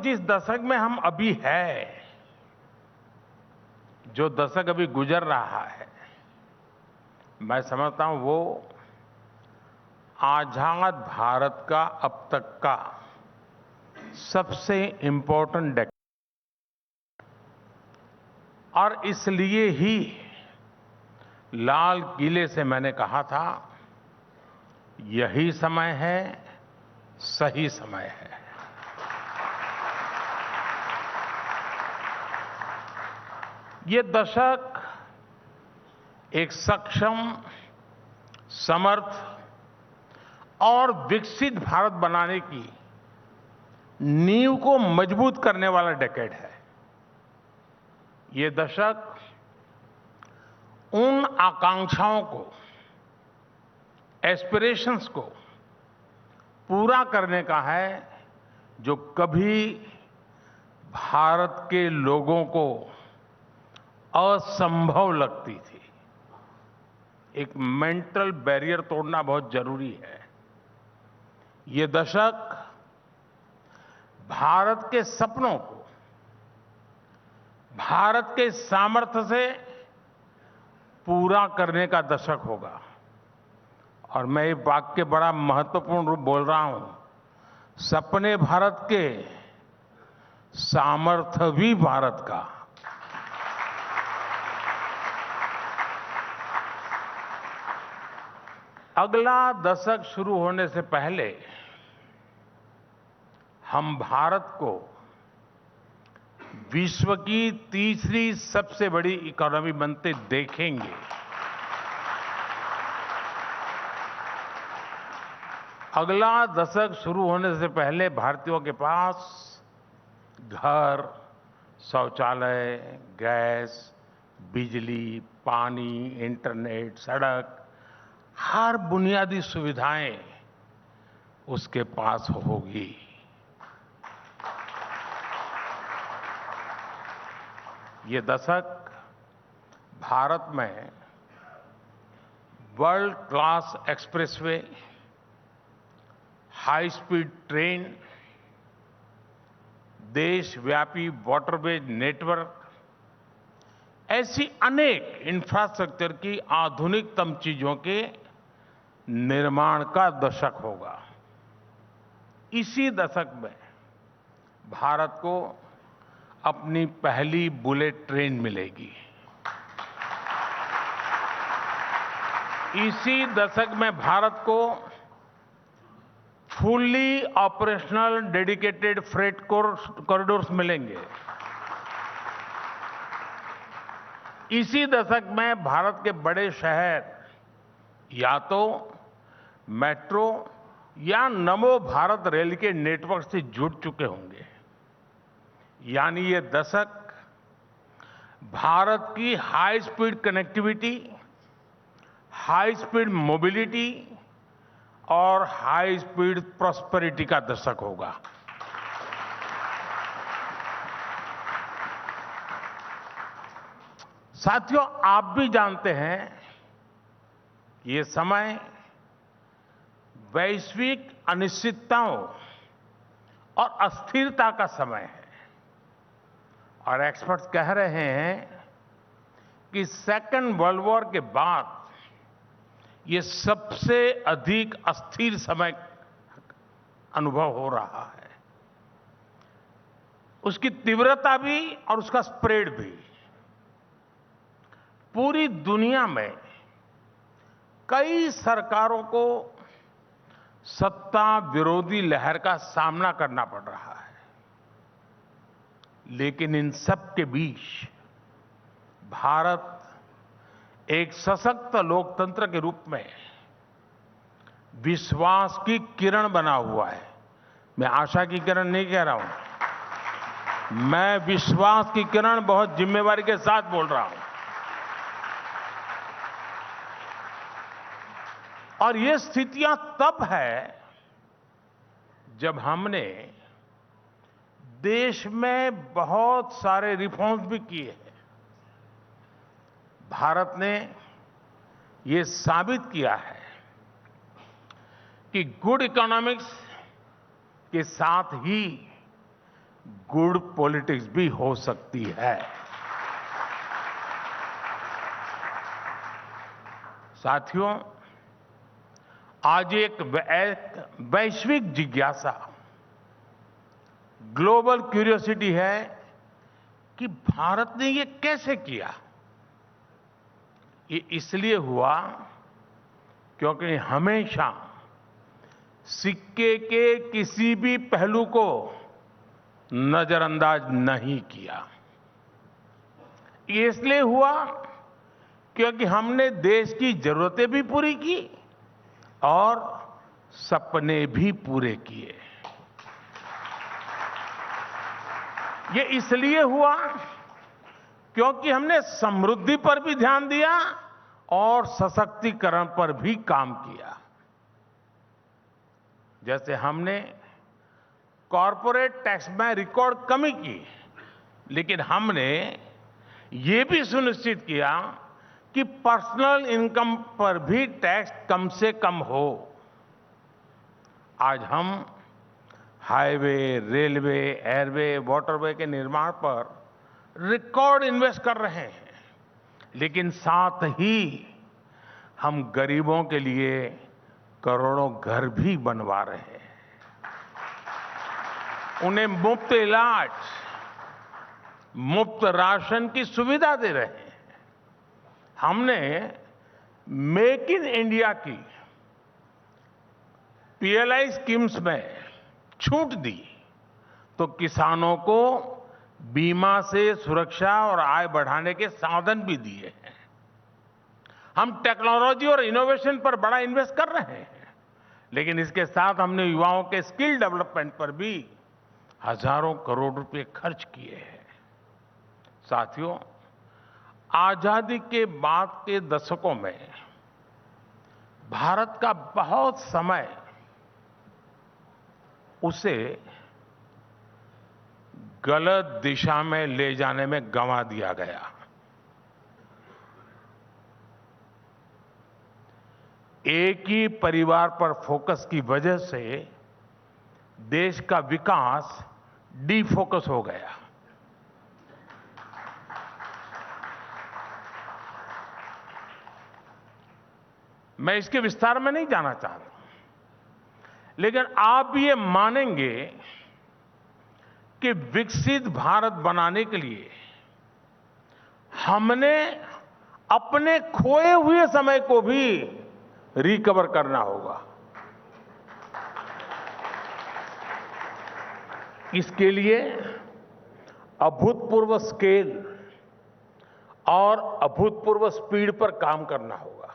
जिस दशक में हम अभी है, जो दशक अभी गुजर रहा है, मैं समझता हूं वो आजाद भारत का अब तक का सबसे इंपॉर्टेंट डेकेड। और इसलिए ही लाल किले से मैंने कहा था, यही समय है, सही समय है। ये दशक एक सक्षम, समर्थ और विकसित भारत बनाने की नींव को मजबूत करने वाला डेकेड है। ये दशक उन आकांक्षाओं को, एस्पिरेशंस को पूरा करने का है जो कभी भारत के लोगों को असंभव लगती थी। एक मेंटल बैरियर तोड़ना बहुत जरूरी है। ये दशक भारत के सपनों को, भारत के सामर्थ्य से पूरा करने का दशक होगा। और मैं ये वाक्य बड़ा महत्वपूर्ण रूप बोल रहा हूं, सपने भारत के, सामर्थ्य भी भारत का। अगला दशक शुरू होने से पहले हम भारत को विश्व की तीसरी सबसे बड़ी इकोनॉमी बनते देखेंगे। अगला दशक शुरू होने से पहले भारतीयों के पास घर, शौचालय, गैस, बिजली, पानी, इंटरनेट, सड़क, हर बुनियादी सुविधाएं उसके पास होगी। ये दशक भारत में world class expressway, high speed train, देशव्यापी वाटरवेज नेटवर्क, ऐसी अनेक इंफ्रास्ट्रक्चर की आधुनिकतम चीजों के निर्माण का दशक होगा। इसी दशक में भारत को अपनी पहली बुलेट ट्रेन मिलेगी। इसी दशक में भारत को fully operational dedicated freight corridors मिलेंगे। इसी दशक में भारत के बड़े शहर या तो मेट्रो या नमो भारत रेल के नेटवर्क से जुड़ चुके होंगे। यानी ये दशक भारत की high speed connectivity, high speed mobility और हाई स्पीड प्रॉस्पेरिटी का दशक होगा। साथियों, आप भी जानते हैं कि ये समय वैश्विक अनिश्चितताओं और अस्थिरता का समय है। और एक्सपर्ट्स कह रहे हैं कि सेकेंड वर्ल्ड वॉर के बाद ये सबसे अधिक अस्थिर समय अनुभव हो रहा है। उसकी तीव्रता भी और उसका स्प्रेड भी। पूरी दुनिया में कई सरकारों को सत्ता विरोधी लहर का सामना करना पड़ रहा है। लेकिन इन सब के बीच भारत एक सशक्त लोकतंत्र के रूप में विश्वास की किरण बना हुआ है। मैं आशा की किरण नहीं कह रहा हूं, मैं विश्वास की किरण बहुत जिम्मेवारी के साथ बोल रहा हूं। और ये स्थितियां तब है जब हमने देश में बहुत सारे रिफॉर्म्स भी किए हैं। भारत ने ये साबित किया है कि गुड इकोनॉमिक्स के साथ ही गुड पॉलिटिक्स भी हो सकती है। साथियों, आज एक वैश्विक जिज्ञासा, ग्लोबल क्यूरियोसिटी है कि भारत ने ये कैसे किया। ये इसलिए हुआ क्योंकि हमेशा सिक्के के किसी भी पहलू को नजरअंदाज नहीं किया। ये इसलिए हुआ क्योंकि हमने देश की जरूरतें भी पूरी की और सपने भी पूरे किए। ये इसलिए हुआ क्योंकि हमने समृद्धि पर भी ध्यान दिया और सशक्तिकरण पर भी काम किया। जैसे हमने कॉरपोरेट टैक्स में रिकॉर्ड कमी की, लेकिन हमने ये भी सुनिश्चित किया कि पर्सनल इनकम पर भी टैक्स कम से कम हो। आज हम हाईवे, रेलवे, एयरवे, वाटरवे के निर्माण पर रिकॉर्ड इन्वेस्ट कर रहे हैं, लेकिन साथ ही हम गरीबों के लिए करोड़ों घर भी बनवा रहे हैं। उन्हें मुफ्त इलाज, मुफ्त राशन की सुविधा दे रहे हैं। हमने मेक इन इंडिया की पीएलआई स्कीम्स में छूट दी तो किसानों को बीमा से सुरक्षा और आय बढ़ाने के साधन भी दिए हैं। हम टेक्नोलॉजी और इनोवेशन पर बड़ा इन्वेस्ट कर रहे हैं, लेकिन इसके साथ हमने युवाओं के स्किल डेवलपमेंट पर भी हजारों करोड़ रुपए खर्च किए हैं। साथियों, आजादी के बाद के दशकों में भारत का बहुत समय उसे गलत दिशा में ले जाने में गंवा दिया गया। एक ही परिवार पर फोकस की वजह से देश का विकास डिफोकस हो गया। मैं इसके विस्तार में नहीं जाना चाहता, लेकिन आप ये मानेंगे कि विकसित भारत बनाने के लिए हमने अपने खोए हुए समय को भी रिकवर करना होगा। इसके लिए अभूतपूर्व स्केल और अभूतपूर्व स्पीड पर काम करना होगा।